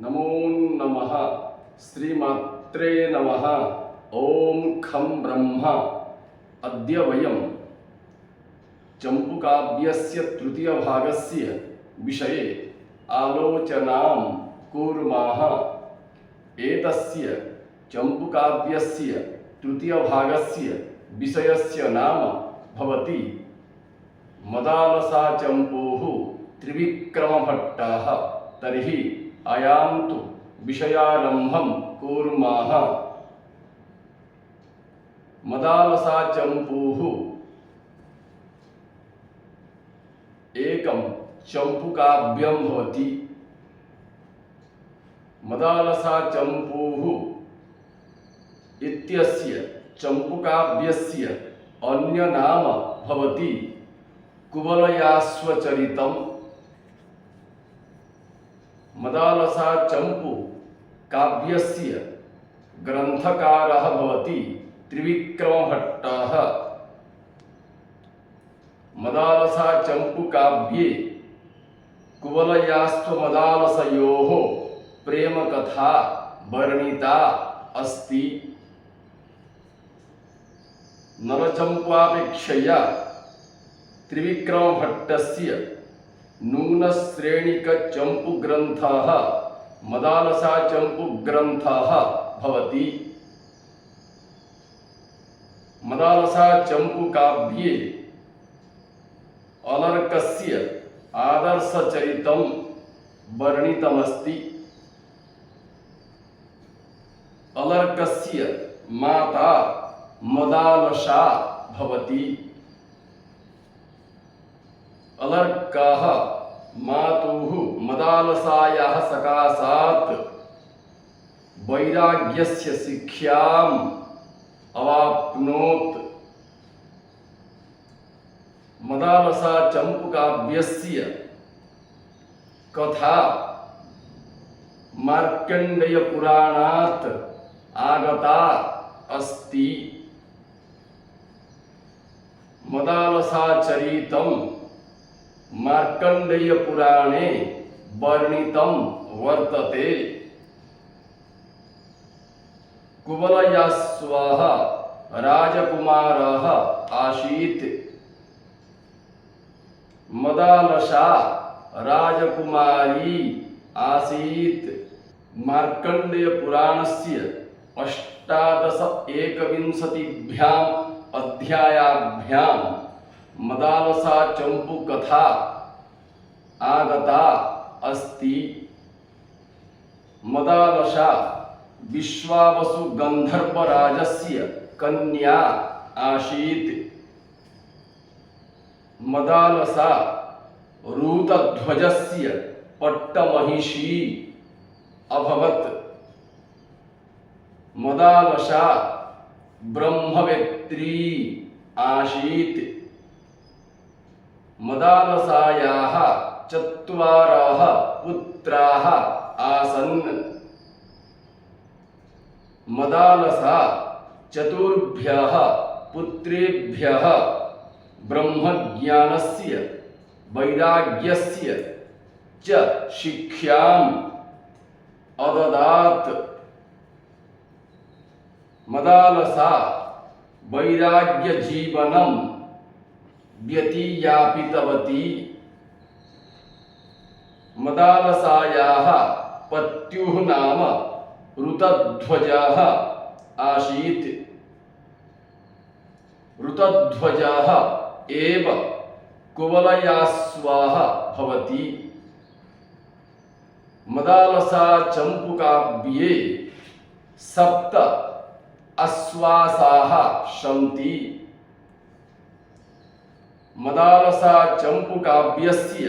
नमो नमः श्रीमात्रे नमः। ओम खं ब्रह्म। अद्य वयं चंपूकाव्यस्य तृतीयभागस्य विषये आलोचनां कुर्मः। एतस्य चंपूकाव्यस्य तृतीयभागस्य विषयस्य नाम भवति मदालसाचंपूः त्रिविक्रमभट्टः। तर्हि अयं तु विषयारम्भं कुर्मः। मदालसाचंपूः एकं चंपूकाव्यं भवति। मदालसाचंपूः इत्यस्य चंपूकाव्यस्य अन्य नाम भवति कुवलयाश्वचरितम्। मदालसाचंपू काव्यस्य ग्रंथकारः भवति त्रिविक्रमभट्टः। मदालसाचंपू काव्ये कुवलयाश्वमदालसयोः प्रेमकथा वर्णिता अस्ति। नलचंपूपेक्षया त्रिविक्रमभट्टस्य नूनश्रेणिकचंपूग्रन्थः मदालसाचंपूग्रन्थः भवति। मदालसाचंपूकाव्ये अलर्कस्य आदर्शचरितं वर्णितमस्ति। अलर्कस्य माता मदालसा भवति। अलर्कः मातुः मदालसायाः सकाशात् वैराग्यस्य शिक्षाम् अवाप्नोत्। मदालसाचंपूकाव्यस्य कथा मार्कण्डेयपुराणात् आगता अस्ति। मदालसाचरितं मार्कण्डेयपुराणे वर्णितं वर्तते। कुवलयाश्वः राजकुमारः आसीत्। मदालसा राजकुमारी आसीत्। मार्कण्डेयपुराणस्य 18-21 अध्यायाभ्यां मदालसाचंपू कथा आगता अस्ति। मदालसा विश्वावसु गंधर्वराजस्य कन्या आसीत्। मदालसा ऋतध्वजस्य पट्टमहिषी अभवत्। मदालसा ब्रह्मवेत्री आसीत्। मदालसायाः 4 पुत्राः आसन्। मदालसा 4 पुत्रेभ्यः ब्रह्मज्ञानस्य वैराग्यस्य च शिक्षाम् अददात्। मदालसा वैराग्यजीवनं व्यतीयापितवती। मदालसायाः पत्युः नाम ऋतध्वजः आसीत्। ऋतध्वजः एव कुवलयाश्वः भवति। मदालसाचंपूकाव्ये 7 अश्वासाः सन्ति। मदालसाचंपूकाव्यस्य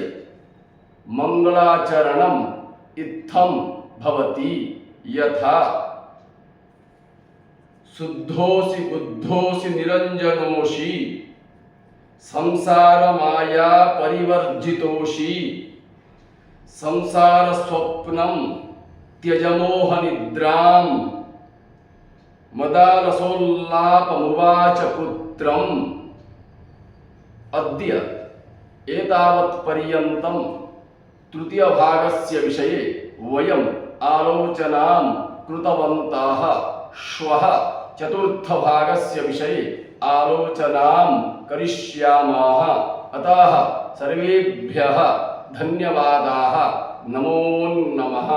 मंगलाचरणम् इत्थं भवति यथा शुद्धोऽसि बुद्धोऽसि निरञ्जनोऽसि संसारमाया परिवर्जितोऽसि संसारस्वप्नं त्यजमोहनिद्राम्। मदालसोल्लापमुवाच पुत्रम्। अद्य एतावत् पर्यन्तं तृतीय भागस्य विषये वयं आलोचनां कृतवन्तः श्वः चतुर्थभागस्य विषये आलोचनां करिष्यामः अतः सर्वेभ्यः धन्यवादाः नमो नमः।